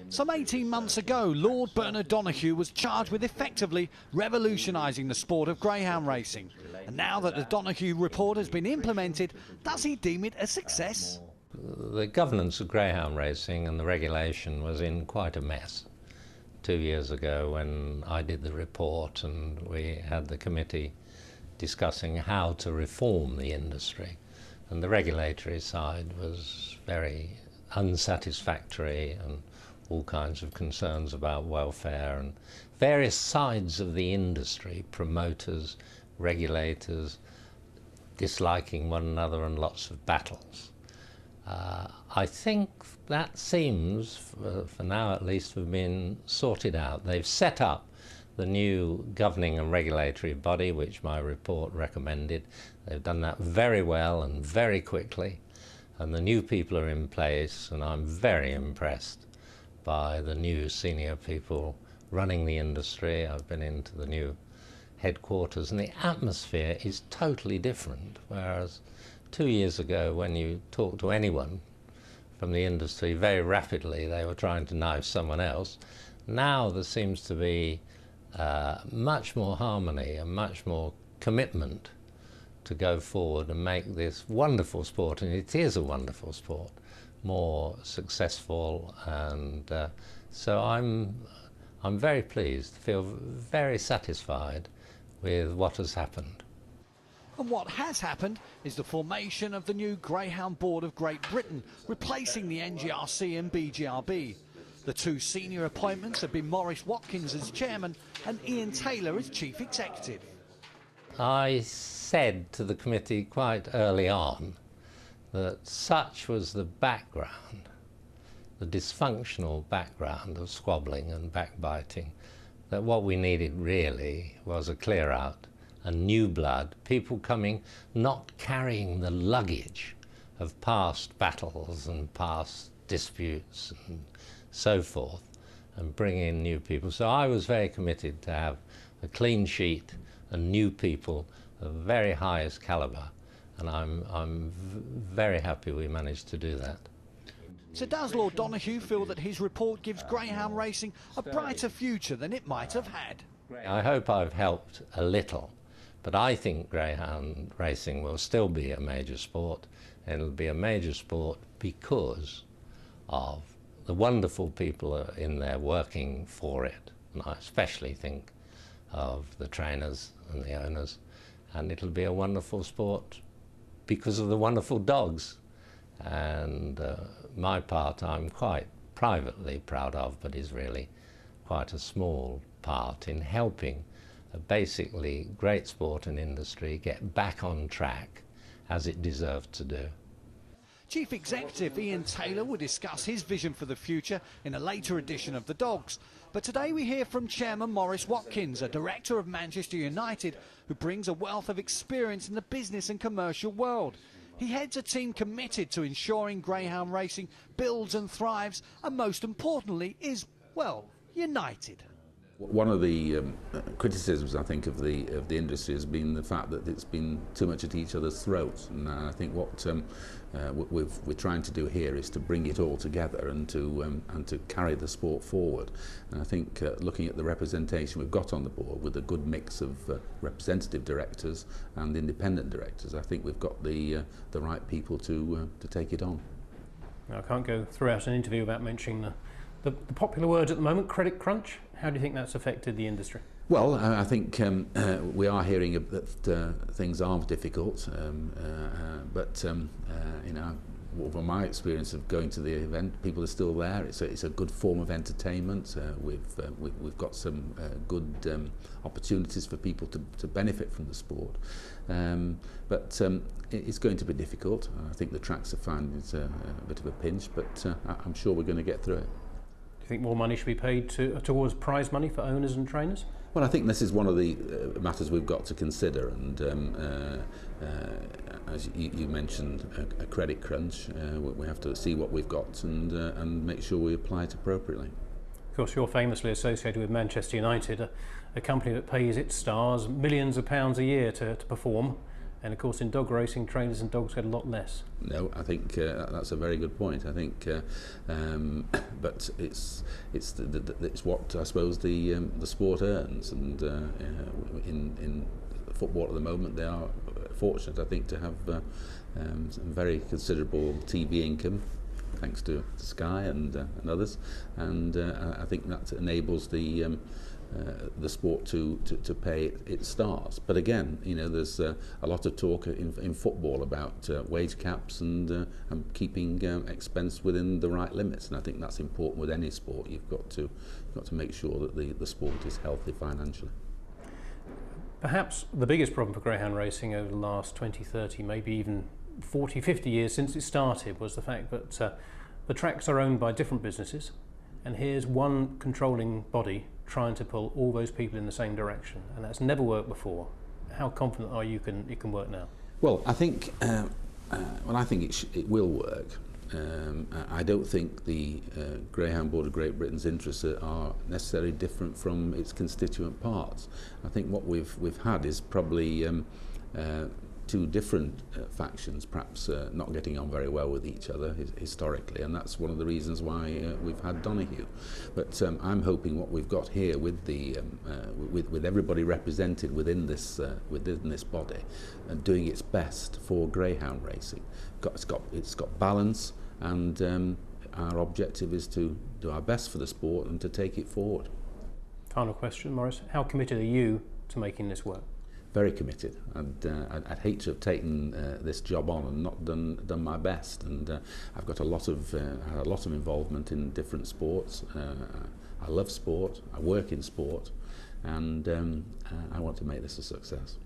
Some 18 months ago, Lord Donoughue was charged with effectively revolutionising the sport of greyhound racing. And now that the Donoughue report has been implemented, does he deem it a success? The governance of greyhound racing and the regulation was in quite a mess 2 years ago when I did the report and we had the committee discussing how to reform the industry. And the regulatory side was very unsatisfactory and all kinds of concerns about welfare and various sides of the industry, promoters, regulators, disliking one another and lots of battles. I think that seems, for now at least, to have been sorted out. They've set up the new governing and regulatory body, which my report recommended. They've done that very well and very quickly, and the new people are in place, and I'm very impressed by the new senior people running the industry. I've been into the new headquarters, and the atmosphere is totally different, whereas 2 years ago, when you talk to anyone from the industry, very rapidly they were trying to knife someone else. Now there seems to be much more harmony and much more commitment to go forward and make this wonderful sport, and it is a wonderful sport, more successful. And so I'm very pleased, feel very satisfied with what has happened. And what has happened is the formation of the new Greyhound Board of Great Britain, replacing the NGRC and BGRB. The two senior appointments have been Maurice Watkins as chairman and Ian Taylor as chief executive. I said to the committee quite early on that such was the background, the dysfunctional background of squabbling and backbiting, that what we needed really was a clear out, a new blood, people coming, not carrying the luggage of past battles and past disputes and so forth, and bring in new people. So I was very committed to have a clean sheet and new people of very highest calibre, and I'm very happy we managed to do that. So does Lord Donoughue feel that his report gives greyhound racing a brighter future than it might have had? I hope I've helped a little, but I think greyhound racing will still be a major sport, and it'll be a major sport because of the wonderful people in there working for it. And I especially think of the trainers and the owners, and it'll be a wonderful sport because of the wonderful dogs. And my part I'm quite privately proud of, but is really quite a small part in helping a basically great sport and industry get back on track as it deserved to do. Chief Executive Ian Taylor will discuss his vision for the future in a later edition of The Dogs. But today we hear from Chairman Maurice Watkins, a director of Manchester United, who brings a wealth of experience in the business and commercial world. He heads a team committed to ensuring greyhound racing builds and thrives, and most importantly is, well, united. One of the criticisms, I think, of the industry has been the fact that it's been too much at each other's throats, and I think what we're trying to do here is to bring it all together and to carry the sport forward. And I think looking at the representation we've got on the board, with a good mix of representative directors and independent directors, I think we've got the right people to take it on. I can't go throughout an interview without mentioning the popular word at the moment, credit crunch. How do you think that's affected the industry? Well, I think we are hearing that things are difficult, but you know, from my experience of going to the event, people are still there. It's a good form of entertainment. We've got some good opportunities for people to benefit from the sport, but it's going to be difficult. I think the tracks are finding it's a bit of a pinch, but I'm sure we're going to get through it. Do you think more money should be paid towards prize money for owners and trainers? Well, I think this is one of the matters we've got to consider, and as you mentioned, a credit crunch. We have to see what we've got and make sure we apply it appropriately. Of course, you're famously associated with Manchester United, a company that pays its stars millions of pounds a year to perform. And of course in dog racing, trainers and dogs get a lot less. No, I think that's a very good point. I think, but it's what I suppose the sport earns, and in football at the moment they are fortunate, I think, to have some very considerable TV income, thanks to Sky and others, and I think that enables the sport to pay its stars. But again, you know, there's a lot of talk in football about wage caps and keeping expense within the right limits, and I think that's important with any sport. You've got to make sure that the sport is healthy financially. Perhaps the biggest problem for greyhound racing over the last 20, 30, maybe even 40, 50 years since it started was the fact that the tracks are owned by different businesses, and here's one controlling body trying to pull all those people in the same direction, and that's never worked before. How confident are you it can work now? Well, I think it will work. I don't think the Greyhound Board of Great Britain's interests are necessarily different from its constituent parts. I think what we've had is probably two different factions, perhaps not getting on very well with each other historically, and that's one of the reasons why we've had Donoughue. But I'm hoping what we've got here with the with everybody represented within this body and doing its best for greyhound racing. It's got balance, and our objective is to do our best for the sport and to take it forward. Final question, Maurice. How committed are you to making this work? Very committed. I'd hate to have taken this job on and not done my best. And I've got a lot of involvement in different sports. I love sport. I work in sport, and I want to make this a success.